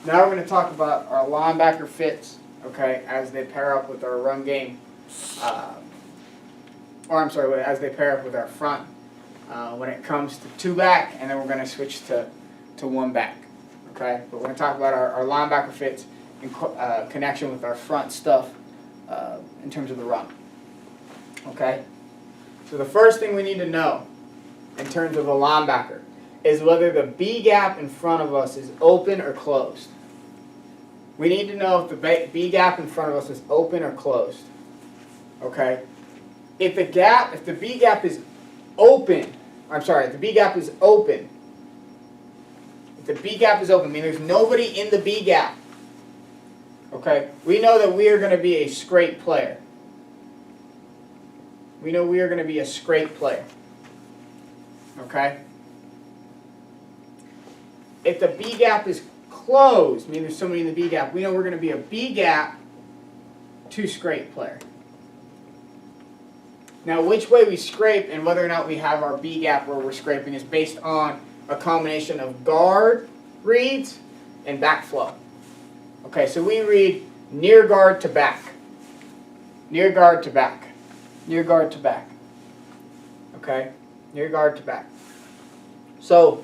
Now we're going to talk about our linebacker fits, okay, as they pair up with our run game, as they pair up with our front when it comes to two back, and then we're going to switch to one back, okay. But we're going to talk about our linebacker fits in connection with our front stuff in terms of the run, okay. So the first thing we need to know in terms of a linebacker is whether the B gap in front of us is open or closed. We need to know if the B gap in front of us is open or closed. Okay? If the B gap is open, if the B gap is open, meaning there's nobody in the B gap, okay, we know that we are going to be a scrape player. We know we are going to be a scrape player. Okay? If the B gap is closed, meaning there's somebody in the B gap, we know we're going to be a B gap to scrape player. Now, which way we scrape and whether or not we have our B gap where we're scraping is based on a combination of guard reads and back flow. Okay, so we read near guard to back. Near guard to back. Near guard to back. Okay? Near guard to back. So,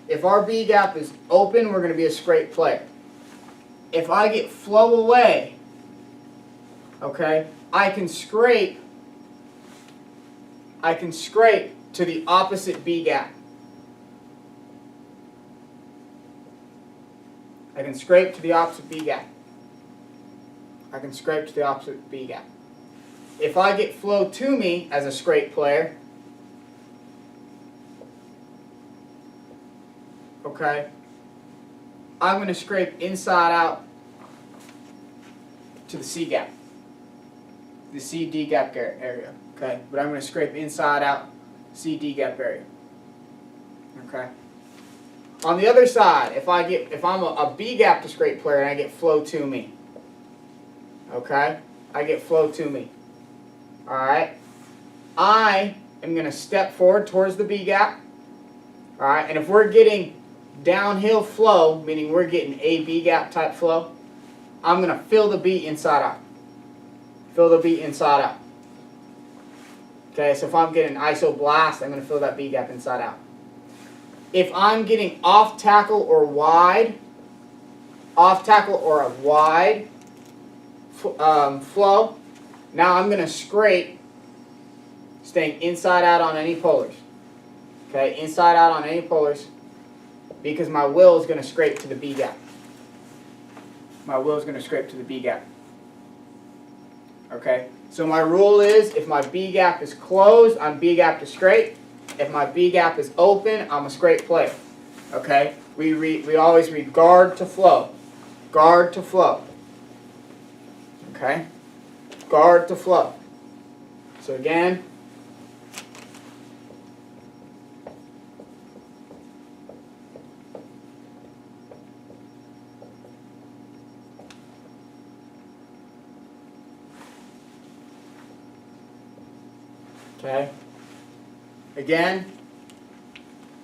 if our B gap is open, we're going to be a scrape player. If I get flow away, okay, I can scrape to the opposite B gap. I can scrape to the opposite B gap. I can scrape to the opposite B gap. If I get flow to me as a scrape player, okay, I'm going to scrape inside out to the C gap, the C-D gap area, okay, but I'm going to scrape inside out C-D gap area, okay. On the other side, if I'm a B gap to scrape player and I get flow to me, okay, I get flow to me, all right, I am going to step forward towards the B gap, all right, and if we're getting downhill flow, meaning we're getting a B gap type flow, I'm going to fill the B inside out. Fill the B inside out. Okay, so if I'm getting ISO blast, I'm going to fill that B gap inside out. If I'm getting off tackle or a wide flow, now I'm going to scrape, staying inside out on any polars. Okay, inside out on any polars, because my will is going to scrape to the B gap. My will is going to scrape to the B gap. Okay, so my rule is if my B gap is closed, I'm B gap to scrape. If my B gap is open, I'm a scrape player. Okay, we always read guard to flow. Guard to flow. Okay, guard to flow. So again, okay. Again,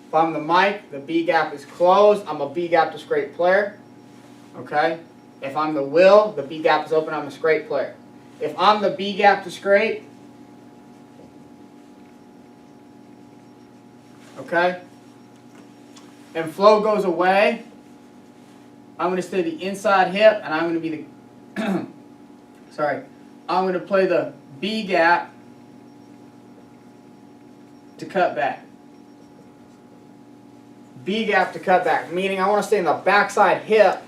if I'm the mic, the B gap is closed. I'm a B gap to scrape player. Okay. If I'm the will, the B gap is open. I'm a scrape player. If I'm the B gap to scrape, okay, and flow goes away, I'm going to stay the inside hip, and I'm going to be the I'm going to play the B gap to cut back. B gap to cut back, meaning I want to stay in the backside hip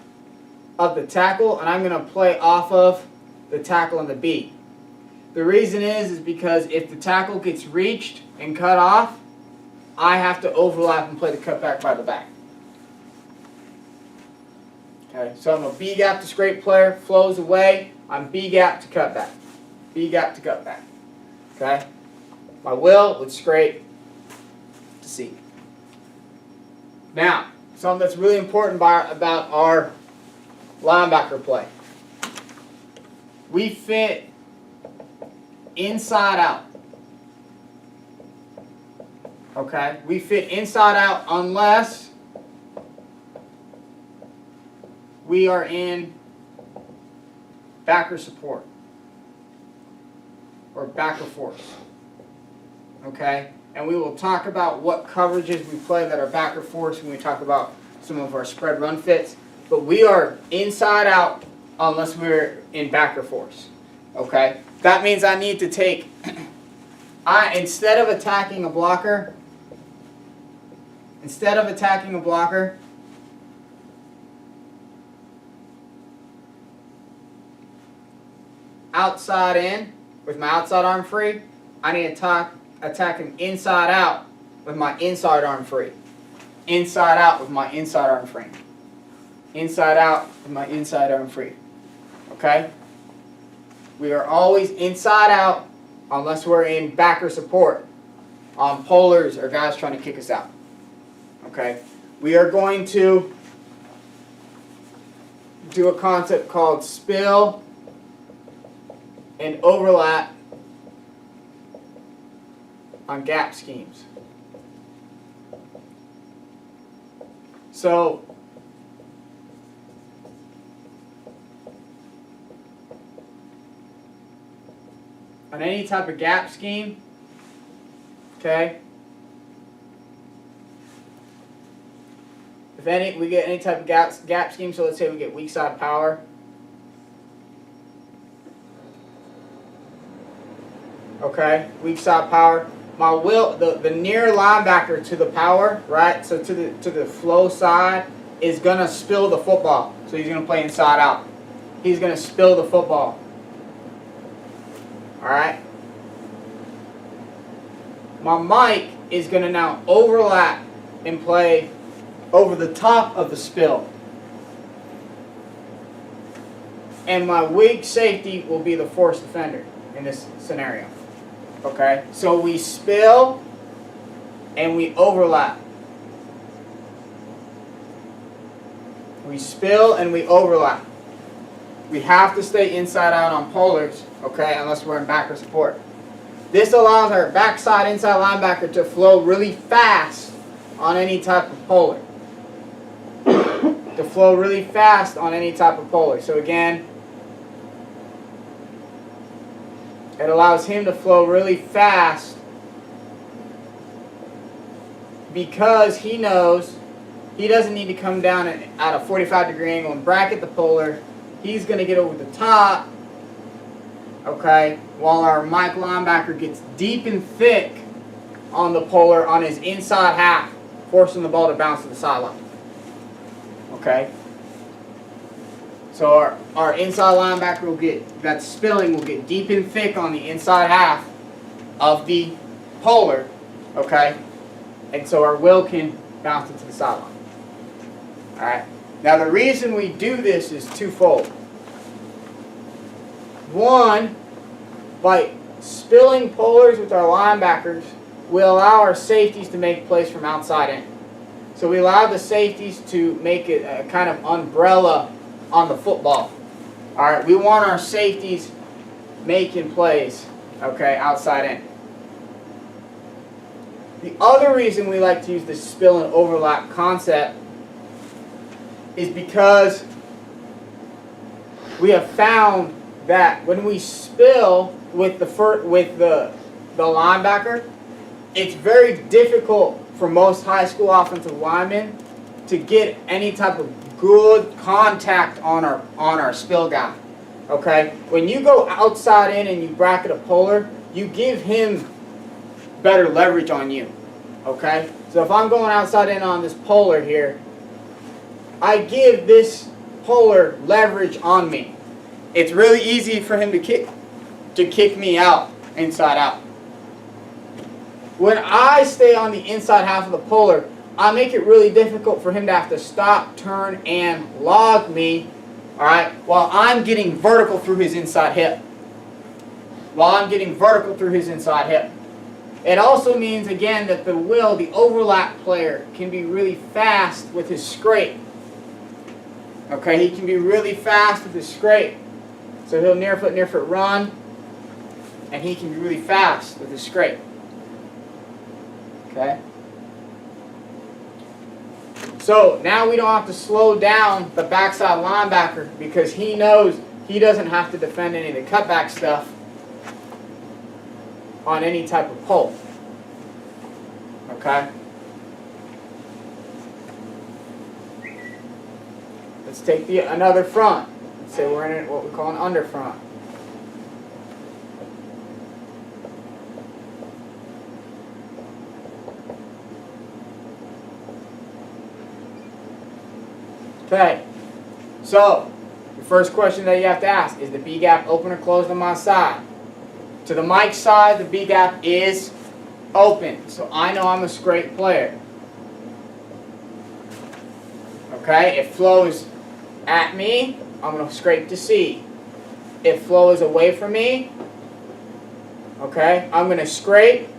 of the tackle, and I'm going to play off of the tackle and the B. The reason is because if the tackle gets reached and cut off, I have to overlap and play the cutback by the back. Okay, so I'm a B gap to scrape player, flows away, I'm B gap to cutback. B gap to cutback. Okay? My will would scrape to C. Now, something that's really important about our linebacker play. We fit inside out. Okay? We fit inside out unless we are in backer support or backer force. Okay? And we will talk about what coverages we play that are backer force when we talk about some of our spread run fits. But we are inside out unless we're in backer force. Okay? That means I need to take, instead of attacking a blocker, outside in with my outside arm free, I need to attack him inside out with my inside arm free. Inside out with my inside arm free. Inside out with my inside arm free. Okay? We are always inside out unless we're in backer support on polars or guys trying to kick us out. Okay? We are going to do a concept called spill and overlap on gap schemes. So on any type of gap scheme, okay, if we get any type of gap scheme, so let's say we get weak side power, okay, weak side power. My the near linebacker to the power, right? So to the flow side is gonna spill the football. So he's gonna play inside out. He's gonna spill the football. All right. My Mike is gonna now overlap and play over the top of the spill. And my weak safety will be the force defender in this scenario. Okay, so we spill and we overlap. We spill and we overlap. We have to stay inside out on polars, okay, unless we're in backer support. This allows our backside inside linebacker to flow really fast on any type of polar. To flow really fast on any type of polar. So again, it allows him to flow really fast because he knows he doesn't need to come down at a 45-degree angle and bracket the polar. He's going to get over the top, okay, while our Mike linebacker gets deep and thick on the polar on his inside half, forcing the ball to bounce to the sideline. Okay? So our inside linebacker will get, that spilling will get deep and thick on the inside half of the polar, okay? And so our will can bounce it to the sideline. Alright? Now the reason we do this is twofold. One, by spilling polars with our linebackers, we allow our safeties to make plays from outside in. So we allow the safeties to make it a kind of umbrella on the football. Alright, we want our safeties making plays, okay, outside in. The other reason we like to use this spill and overlap concept is because we have found that when we spill with the linebacker, it's very difficult for most high school offensive linemen to get any type of good contact on our spill guy. Okay? When you go outside in and you bracket a polar, you give him better leverage on you. Okay? So if I'm going outside in on this polar here, I give this polar leverage on me. It's really easy for him to kick me out inside out. When I stay on the inside half of the polar, I make it really difficult for him to have to stop, turn, and log me, alright, while I'm getting vertical through his inside hip. It also means, again, that the overlap player, can be really fast with his scrape. Okay, he can be really fast with his scrape. So he'll near foot run, and he can be really fast with his scrape. Okay? So now we don't have to slow down the backside linebacker because he knows he doesn't have to defend any of the cutback stuff on any type of pull. Okay? Let's take another front. Let's say we're in what we call an under front. Okay, so the first question that you have to ask is the B gap open or closed on my side? To the Mike side, the B gap is open, so I know I'm a scrape player. Okay, if flow is at me, I'm going to scrape to C. If flow is away from me, okay, I'm going to scrape.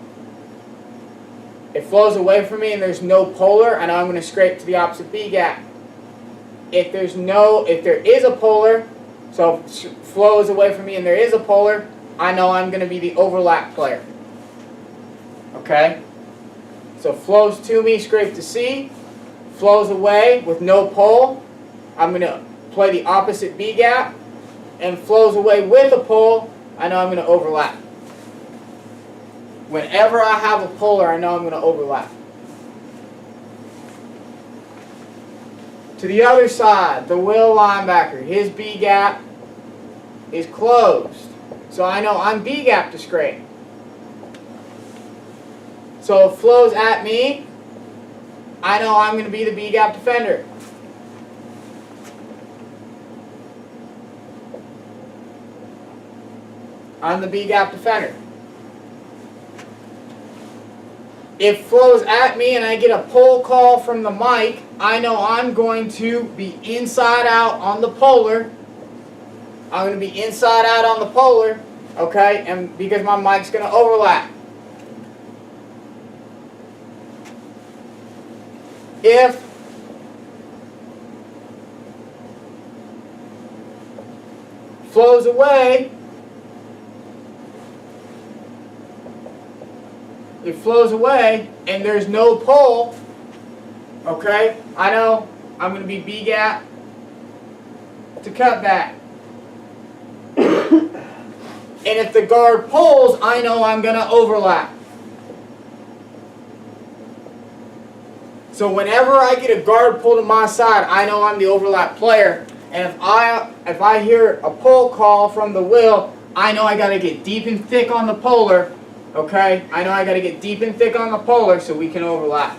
If flow is away from me and there's no polar, I know I'm going to scrape to the opposite B gap. If there is a polar, so if flow is away from me and there is a polar, I know I'm going to be the overlap player. Okay? So flows to me, scrape to C. Flows away with no pole, I'm going to play the opposite B gap. And flows away with a pole, I know I'm going to overlap. Whenever I have a polar, I know I'm going to overlap. To the other side, the will linebacker, his B gap is closed. So I know I'm B gap to scrape. So if flow's at me, I know I'm going to be the B gap defender. I'm the B gap defender. If flow's at me and I get a pull call from the mic, I know I'm going to be inside out on the polar. I'm going to be inside out on the polar, okay? And because my mic's going to overlap. If flows away, it flows away and there's no pull, okay, I know I'm going to be B gap to cut back. And if the guard pulls, I know I'm going to overlap. So whenever I get a guard pull to my side, I know I'm the overlap player. And if I hear a pull call from the will, I know I got to get deep and thick on the polar. Okay? I know I got to get deep and thick on the polar so we can overlap.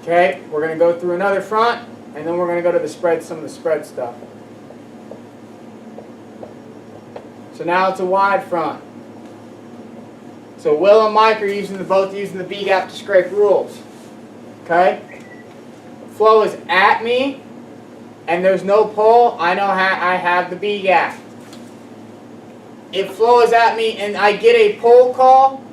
Okay, we're going to go through another front, and then we're going to go to the spread, some of the spread stuff. So now it's a wide front. So Will and Mike are both using the B gap to scrape rules. Okay? Flow is at me, and there's no pull, I know I have the B gap. If flow is at me and I get a pull call,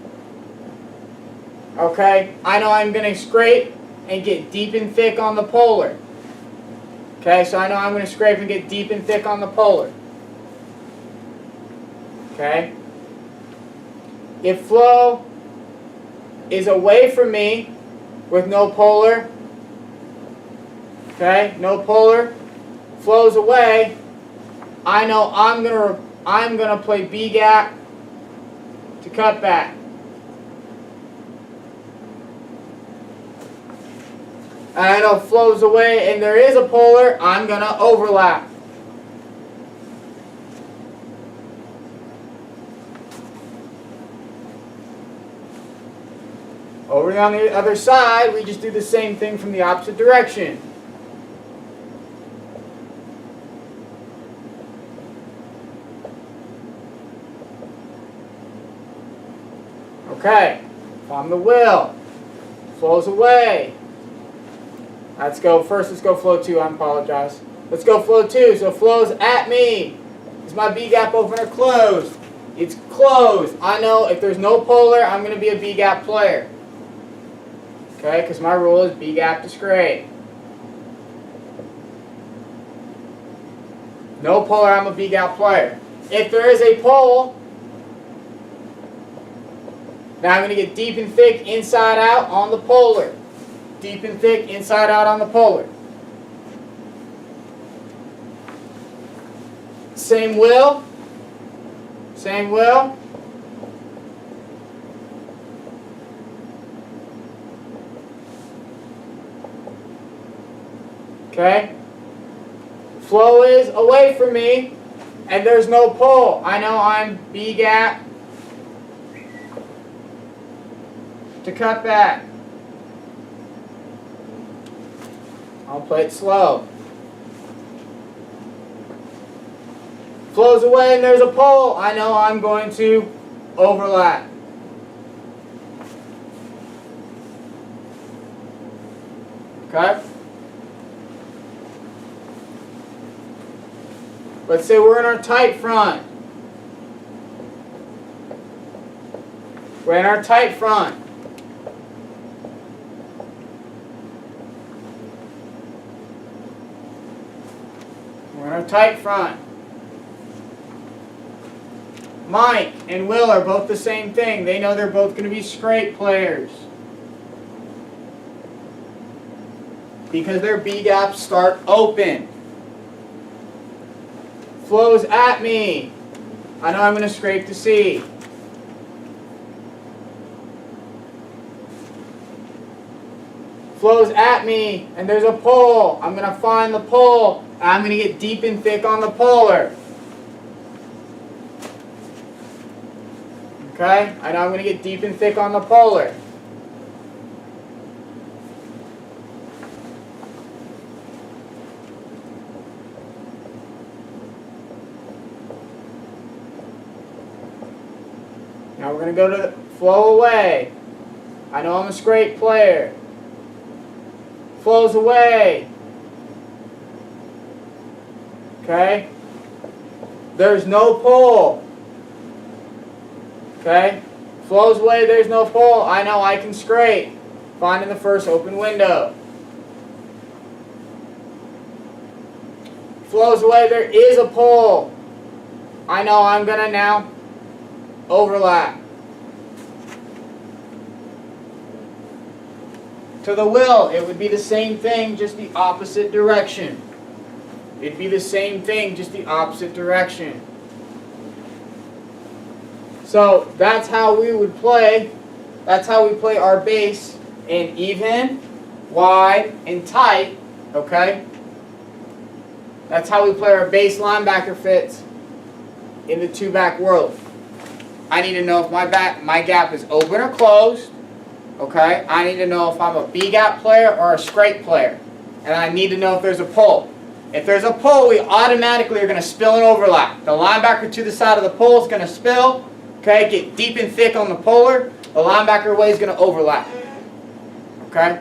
okay, I know I'm going to scrape and get deep and thick on the polar. Okay, so I know I'm going to scrape and get deep and thick on the polar. Okay? If flow is away from me with no polar, okay, no polar, flows away, I know I'm going to play B gap to cut back. And I know flows away and there is a polar, I'm going to overlap. Over on the other side, we just do the same thing from the opposite direction. Okay, if I'm the will, flows away. Let's go flow 2, I apologize. Let's go flow 2, so flow's at me. Is my B gap open or closed? It's closed. I know if there's no polar, I'm going to be a B gap player. Okay, because my rule is B gap to scrape. No polar, I'm a B-gap player. If there is a pole, now I'm going to get deep and thick inside out on the polar. Deep and thick inside out on the polar. Same will. Same will. Okay. Flow is away from me, and there's no pole. I know I'm B gap to cut back. I'll play it slow. Flows away and there's a pole. I know I'm going to overlap. Okay? Let's say we're in our tight front. We're in our tight front. We're in our tight front. Mike and Will are both the same thing. They know they're both going to be scrape players. Because their B-gaps start open. Flows at me. I know I'm going to scrape to C. Flows at me, and there's a pole. I'm going to find the pole, and I'm going to get deep and thick on the polar. Okay? I know I'm going to get deep and thick on the polar. Now we're going to go to the flow away. I know I'm a scrape player. Flows away. Okay? There's no pole. Okay? Flows away, there's no pole. I know I can scrape. Finding the first open window. Flows away, there is a pole. I know I'm going to now overlap. To the will, it would be the same thing, just the opposite direction. It'd be the same thing, just the opposite direction. So that's how we would play. That's how we play our base in even, wide, and tight. Okay? That's how we play our base linebacker fits in the two-back world. I need to know if my gap is open or closed. Okay? I need to know if I'm a B-gap player or a scrape player. And I need to know if there's a pole. If there's a pole, we automatically are going to spill and overlap. The linebacker to the side of the pole is going to spill. Okay? Get deep and thick on the polar. The linebacker away is going to overlap. Okay?